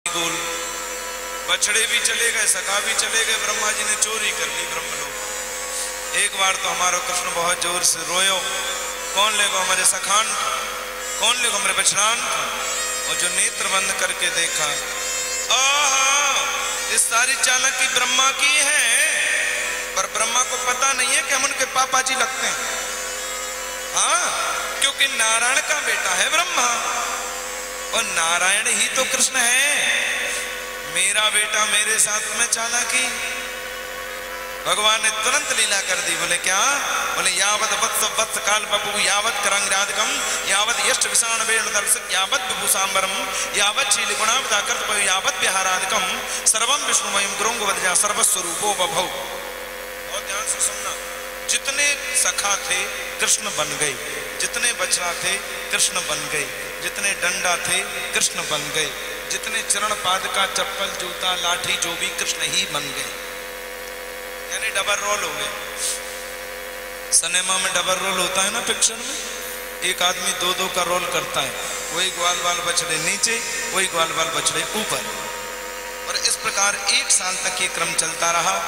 गोल बछड़े भी चले गए, सखा भी चले गए, ब्रह्मा जी ने चोरी कर ली ब्रह्मलोक। एक बार तो हमारा कृष्ण बहुत जोर से रोयो, कौन लेगा हमारे सखान, कौन लेगा हमारे बछड़ान। और जो नेत्र बंद करके देखा, इस सारी चालाकी ब्रह्मा की है, पर ब्रह्मा को पता नहीं है कि हम उनके पापा जी लगते हैं। हाँ, क्योंकि नारायण का बेटा है ब्रह्मा और नारायण ही तो कृष्ण है। मेरा बेटा मेरे साथ में चालाकी, भगवान ने तुरंत लीला कर दी। बोले क्या? बोले यावत वत्स वत्स काल बपु यावत करंगराधकम यावत यष्ट विषाण वेण दर्शक यावत विभूषांबरम यावत शील गुणावताकर्त पय यावत विहाराधकम सर्वम विष्णुमयम गुरुंग वदजा सर्वस्वरूपो बभौ। बहुत ध्यान से सुनना। जितने सखा थे कृष्ण बन गए, जितने बछड़ा थे कृष्ण बन गए, जितने डंडा थे कृष्ण बन गए, जितने चरण पादका चप्पल जूता लाठी जो भी कृष्ण ही बन गए, यानी डबल रोल हो गए। सिनेमा में डबल रोल होता है ना, पिक्चर में एक आदमी दो दो का रोल करता है, वही ग्वाल बाल बछड़े नीचे, वही ग्वाल बाल बछड़े ऊपर। और इस प्रकार 1 साल तक ये क्रम चलता रहा।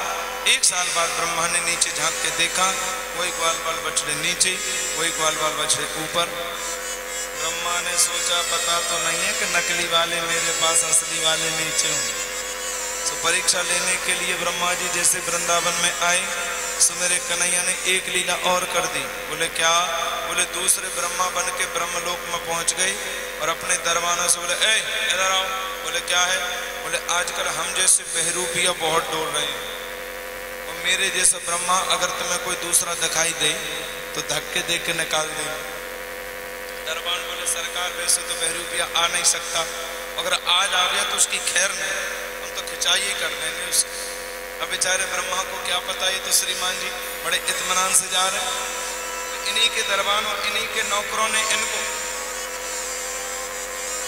1 साल बाद ब्रह्मा ने नीचे झांक के देखा, वही ग्वाल बाल बछड़े नीचे, वही ग्वाल बाल बछड़े ऊपर। ब्रह्मा ने सोचा पता तो नहीं है कि नकली वाले मेरे पास, असली वाले नीचे होंगे। तो परीक्षा लेने के लिए ब्रह्मा जी जैसे वृंदावन में आए, सो मेरे कन्हैया ने एक लीला और कर दी। बोले क्या? बोले दूसरे ब्रह्मा बन के ब्रह्मलोक में पहुंच गए और अपने दरबानों से बोले ए इधर आओ। बोले क्या है? बोले आजकल हम जैसे बहरूपिया बहुत डोल रहे हैं, और मेरे जैसा ब्रह्मा अगर तुम्हें कोई दूसरा दिखाई दे तो धक्के दे के निकाल दे। दरबान बोले सरकार वैसे तो बहरूपिया आ नहीं सकता, अगर आज आ गया तो उसकी खैर नहीं, हम तो खिंचाई कर देंगे उसकी। अब बेचारे ब्रह्मा को क्या पता, ये तो श्रीमान जी बड़े इत्मीनान से जा रहे हैं। इन्हीं के दरबान और इन्हीं के नौकरों ने इनको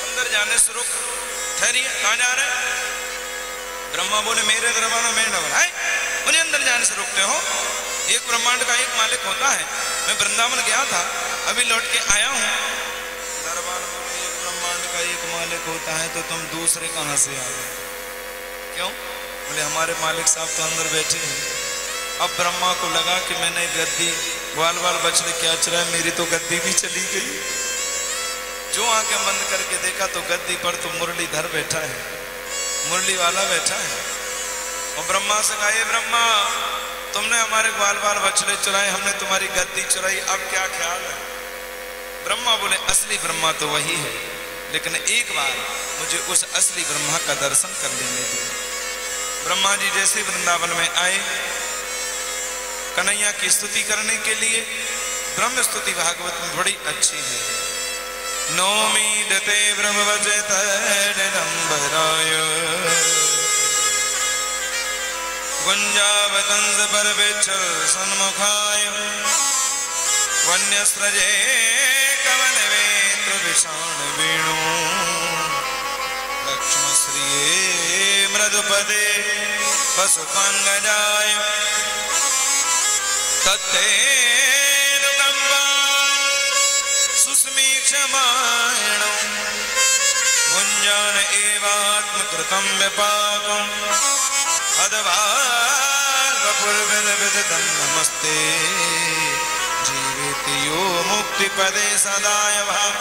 अंदर जाने से रोक। ठहरिए, कहाँ जा रहे हैं? ब्रह्मा बोले मेरे दरबार में है, उन्हें अंदर जाने से रोकते हो? एक ब्रह्मांड का एक मालिक होता है। मैं वृंदावन गया था, अभी लौट के आया हूँ। दरबार बोले एक ब्रह्मांड का एक मालिक होता है तो तुम दूसरे कहाँ से आ गए? क्यों? बोले हमारे मालिक साहब तो अंदर बैठे हैं। अब ब्रह्मा को लगा कि मैंने गद्दी ग्वाल बाल बछड़े क्या चुराए, मेरी तो गद्दी भी चली गई। जो आंखें बंद करके देखा तो गद्दी पर तो मुरलीधर बैठा है, मुरली वाला बैठा है। और ब्रह्मा से कहा ये ब्रह्मा, तुमने हमारे ग्वाल बाल बछड़े चुराए, हमने तुम्हारी गद्दी चुराई, अब क्या ख्याल है? ब्रह्मा बोले असली ब्रह्मा तो वही है, लेकिन एक बार मुझे उस असली ब्रह्मा का दर्शन कर लेने दो। ब्रह्मा जी जैसे वृंदावन में आए, कन्हैया की स्तुति करने के लिए, ब्रह्म स्तुति भागवत में बड़ी अच्छी है। नौमी दते ब्रह्मवचेत निरंबराय गुंजावतंस परवेच्छल सन्मुखाय वन्यस्रजे कमलवेत्र विषाण वेणु लक्ष्मश्रिये मृदुपदे पशुपांगजाय तत्तेनुकंपा सुस्मीक्षमाणो भुञ्जान एवात्मकृतं विपाकम् अदवागपुर्विदविदितं नमस्ते जीवेति यो मुक्तिपदे सदाय भाव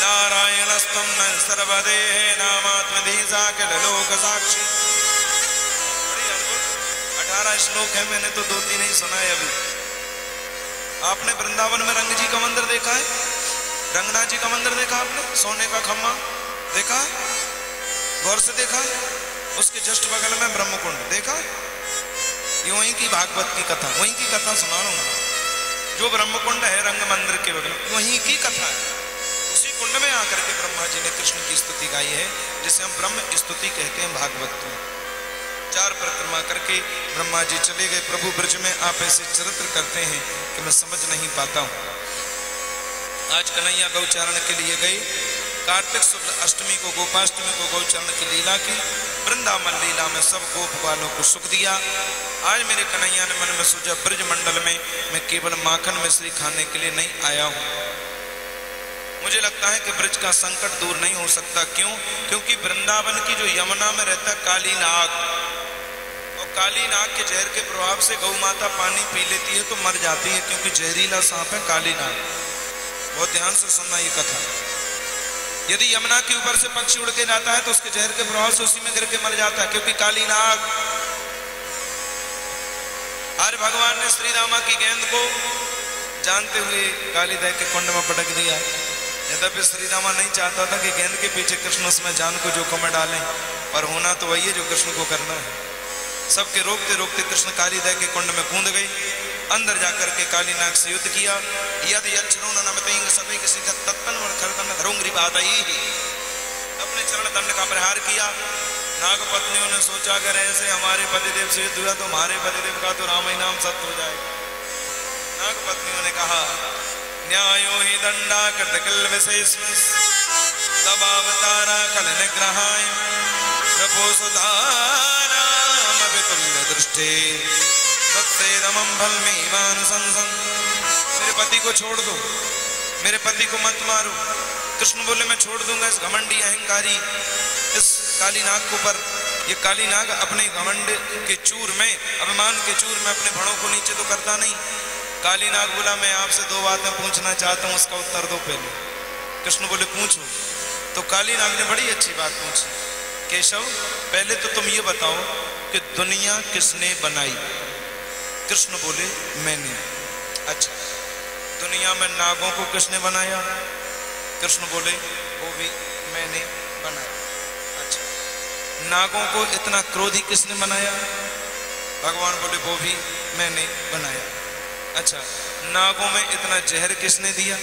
नारायणस्तं न सर्वदेहे नामात्मधीसा किल लोक साक्षी। 18 श्लोक है, मैंने तो 2-3 ही सुना है अभी। आपने वृंदावन में रंग जी का मंदिर देखा है? रंगनाथ जी का मंदिर देखा आपने? सोने का खम्मा देखा? गौर से देखा? उसके जस्ट बगल में ब्रह्मकुंड देखा? ये वहीं की भागवत की कथा, वहीं की कथा सुना रहा हूं। जो ब्रह्मकुंड है रंग मंदिर के बगल, वहीं की कथा है। उसी कुंड में आकर के ब्रह्मा जी ने कृष्ण की स्तुति गाई है, जिसे हम ब्रह्म स्तुति कहते हैं भागवत में। 4 परिक्रमा करके ब्रह्मा जी चले गए। प्रभु ब्रज में आप ऐसे चरित्र करते हैं कि मैं समझ नहीं पाता हूं। आज कन्हैया गौचारण के लिए गए। कार्तिक शुक्ल अष्टमी को गोपाष्टमी को गौचरण की लीला की। वृंदावन लीला में सब गोप वालों को सुख दिया। आज मेरे कन्हैया ने मन में सोचा ब्रज मंडल में मैं केवल माखन मिश्री खाने के लिए नहीं आया हूं, मुझे लगता है कि ब्रज का संकट दूर नहीं हो सकता। क्यों? क्योंकि वृंदावन की जो यमुना में रहता है काली नाग, और काली नाग के जहर के प्रभाव से गौ माता पानी पी लेती है तो मर जाती है, क्योंकि जहरीला सांप है काली नाग। बहुत ध्यान से सुनना ये कथा। यदि यमुना के ऊपर से पक्षी उड़ के जाता है तो उसके जहर के प्रभाव से उसी में गिर के मर जाता है, क्योंकि काली नाग। आज भगवान ने श्री रामा की गेंद को जानते हुए कालीदह के कुंड में पटक दिया। यद्यपि श्री रामा नहीं चाहता था कि गेंद के पीछे कृष्ण उसमें जान को जोखिम में डालें, पर होना तो वही है जो कृष्ण को करना है। सबके रोकते रोकते कृष्ण कालीदह के कुंड में कूद गई। अंदर जाकर के काली नाग से युद्ध किया। यदि सभी किसी का तत्पन खरदन धरोंगरी बात आई, अपने चरण दंड का प्रहार किया। नाग पत्नियों ने सोचा अगर ऐसे हमारे पतिदेव से युद्ध हुआ तो हमारे पतिदेव का तो राम ही नाम सत्य हो जाएगा। नाग पत्नियों ने कहा न्यायो ही दंडा कृतकल विशेष तब अवतारा कल निग्रहाय प्रभो सुधारा तुल्य दृष्टि मेरे पति को छोड़ दो, मेरे पति को मत मारो। कृष्ण बोले मैं छोड़ दूंगा इस घमंडी अहंकारी इस काली नाग को, पर ये काली नाग अपने घमंड के चूर में, अभिमान के चूर में अपने भड़ों को नीचे तो करता नहीं। काली नाग बोला मैं आपसे दो बातें पूछना चाहता हूं, उसका उत्तर दो पहले। कृष्ण बोले पूछो। तो काली नाग ने बड़ी अच्छी बात पूछी, केशव पहले तो तुम ये बताओ कि दुनिया किसने बनाई? कृष्ण बोले मैंने। अच्छा, दुनिया में नागों को किसने बनाया? कृष्ण बोले वो भी मैंने बनाया। अच्छा, नागों को इतना क्रोधी किसने बनाया? भगवान बोले वो भी मैंने बनाया। अच्छा, नागों में इतना जहर किसने दिया?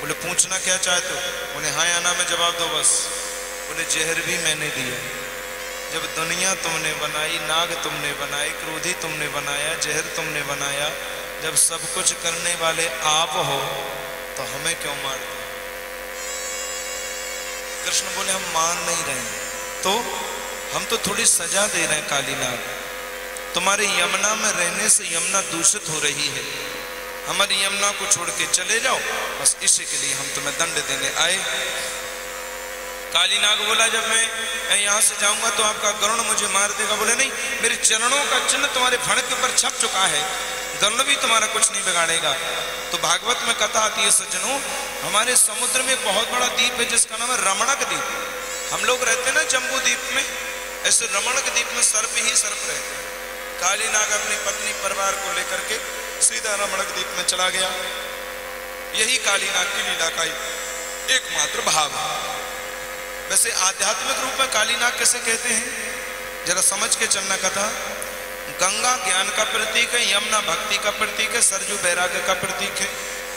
बोले पूछना क्या चाहते हो? बोले हाँ या ना में जवाब दो बस। बोले जहर भी मैंने दिया। जब दुनिया तुमने बनाई, नाग तुमने बनाए, क्रोधी तुमने बनाया, जहर तुमने बनाया, जब सब कुछ करने वाले आप हो तो हमें क्यों मारते? कृष्ण बोले हम मान नहीं रहे, तो हम तो थोड़ी सजा दे रहे हैं काली नाग। तुम्हारे यमुना में रहने से यमुना दूषित हो रही है, हमारी यमुना को छोड़ के चले जाओ, बस इसी के लिए हम तुम्हें दंड देने आए। काली नाग बोला जब मैं यहाँ से जाऊंगा तो आपका गरुण मुझे मार देगा। बोले नहीं, मेरे चरणों का चिन्ह तुम्हारे फण के ऊपर छप चुका है, गरुण भी तुम्हारा कुछ नहीं बिगाड़ेगा। तो भागवत में कथा आती है सज्जनों, हमारे समुद्र में बहुत बड़ा द्वीप है जिसका नाम है रमणक द्वीप। हम लोग रहते ना जम्बू द्वीप में, ऐसे रमणक द्वीप में सर्प ही सर्प रहते हैं। काली नाग अपनी पत्नी परिवार को लेकर के सीधा रमणक द्वीप में चला गया। यही काली नाग की लीला का एकमात्र भाव है। वैसे आध्यात्मिक रूप में काली नाग किसे कहते हैं जरा समझ के चलना कथा। गंगा ज्ञान का प्रतीक है, यमुना भक्ति का प्रतीक है, सरजू वैराग्य का प्रतीक है।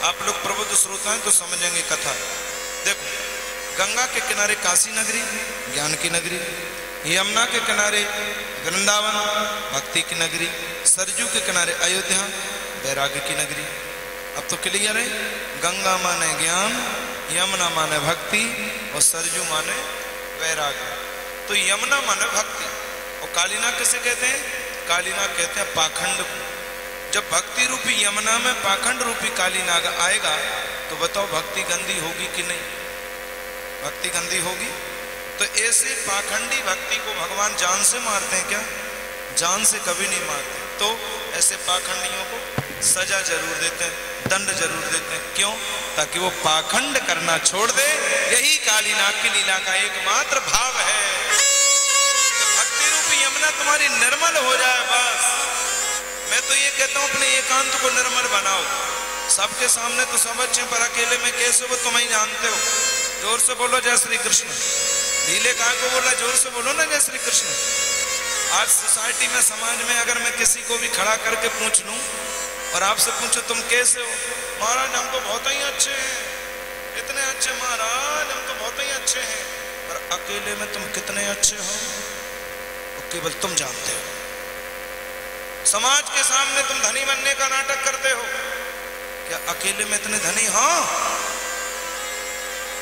आप लोग प्रबुद्ध श्रोता हैं तो समझेंगे कथा। देखो, गंगा के किनारे काशी नगरी ज्ञान की नगरी, यमुना के किनारे वृंदावन भक्ति की नगरी, सरजू के किनारे अयोध्या वैराग्य की नगरी। अब तो क्लियर है, गंगा माने ज्ञान, यमुना माने भक्ति और सरजू माने वैराग्य। तो यमुना माने भक्ति और काली नाग किसे कहते हैं? काली नाग कहते हैं पाखंड। जब भक्ति रूपी यमुना में पाखंड रूपी काली नाग आएगा तो बताओ भक्ति गंदी होगी कि नहीं? भक्ति गंदी होगी। तो ऐसे पाखंडी भक्ति को भगवान जान से मारते हैं क्या? जान से कभी नहीं मारते। तो ऐसे पाखंडियों को सजा जरूर देते हैं, दंड जरूर देते हैं। क्यों? ताकि वो पाखंड करना छोड़ दे। यही काली नाग की लीला का एकमात्र भाव है। भक्ति रूपी यमुना तुम्हारी निर्मल हो जाए बस। मैं तो ये कहता हूं अपने एकांत को निर्मल बनाओ। सबके सामने तो सब अच्छे, पर अकेले में कैसे वो तुम ही जानते हो। जोर से बोलो जय श्री कृष्ण। ढीले कहाँ को बोला, जोर से बोलो ना जय श्री कृष्ण। आज सोसाइटी में, समाज में अगर मैं किसी को भी खड़ा करके पूछ लूं और आपसे पूछो तुम कैसे हो? महाराज हम तो बहुत ही अच्छे हैं, इतने अच्छे महाराज, हम तो बहुत ही अच्छे हैं। पर अकेले में तुम कितने अच्छे हो तो केवल तुम जानते हो। समाज के सामने तुम धनी बनने का नाटक करते हो, क्या अकेले में इतने धनी? हाँ,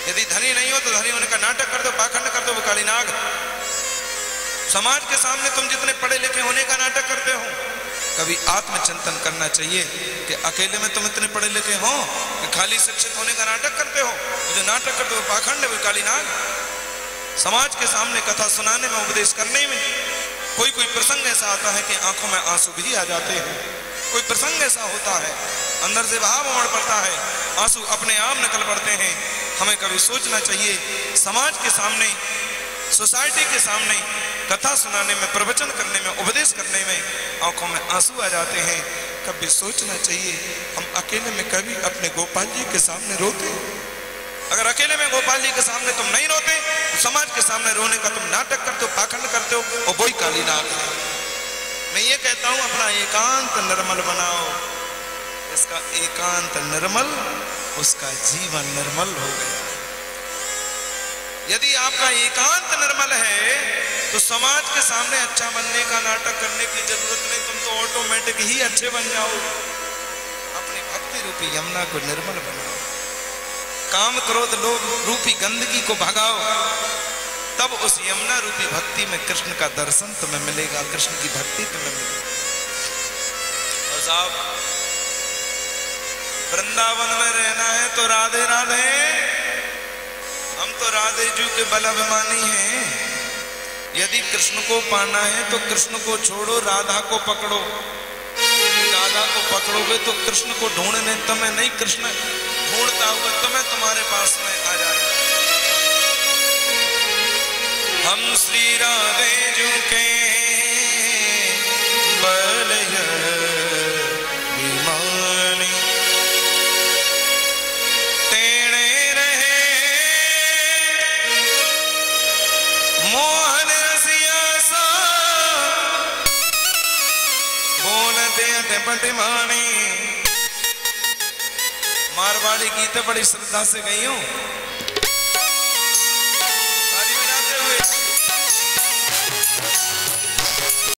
यदि धनी नहीं हो तो धनी होने का नाटक कर दो, पाखंड कर दो, वो काली नाग। समाज के सामने तुम जितने पढ़े लिखे होने का नाटक करते हो, कभी आत्मचिंतन करना चाहिए कि अकेले में तुम इतने पढ़े लिखे हो कि खाली शिक्षित होने का नाटक करते हो। जो नाटक करते हो पाखंड है, वो काली नाग। समाज के सामने कथा सुनाने में, उपदेश करने में कोई कोई प्रसंग ऐसा आता है कि आंखों में आंसू भी आ जाते हैं। कोई प्रसंग ऐसा होता है अंदर से भाव उमड़ पड़ता है, आंसू अपने आप निकल पड़ते हैं। हमें कभी सोचना चाहिए, समाज के सामने, सोसाइटी के सामने कथा सुनाने में, प्रवचन करने में, उपदेश करने में आंखों में आंसू आ जाते हैं। कभी सोचना चाहिए हम अकेले में कभी अपने गोपाल जी के सामने रोते? अगर अकेले में गोपाल जी के सामने तुम नहीं रोते तो समाज के सामने रोने का तुम नाटक करते हो, पाखंड करते हो, और वही काली नाग है। मैं ये कहता हूं अपना एकांत निर्मल बनाओ। इसका एकांत निर्मल, उसका जीवन निर्मल हो गया। यदि आपका एकांत निर्मल है तो समाज के सामने अच्छा बनने का नाटक करने की जरूरत नहीं, तुम तो ऑटोमेटिक ही अच्छे बन जाओ। अपनी भक्ति रूपी यमुना को निर्मल बनाओ, काम क्रोध लोभ रूपी गंदगी को भगाओ, तब उस यमुना रूपी भक्ति में कृष्ण का दर्शन तुम्हें मिलेगा, कृष्ण की भक्ति तुम्हें मिलेगी। और साहब, वृंदावन में रहना है तो राधे राधे। हम तो राधे जी के बल अभिमानी हैं। यदि कृष्ण को पाना है तो कृष्ण को छोड़ो, राधा को पकड़ो। राधा को पकड़ोगे तो कृष्ण को ढूंढने तुम्हें नहीं, कृष्ण ढूंढता हुआ तुम्हें तुम्हारे पास में आ जाएगा। हम श्री राधे जी के बल अभिमानी, टेढ़े रहे मोहन रसिया सा, बोलते अटपट मानी। मारवाड़ी गीत बड़ी श्रद्धा से गई हूं।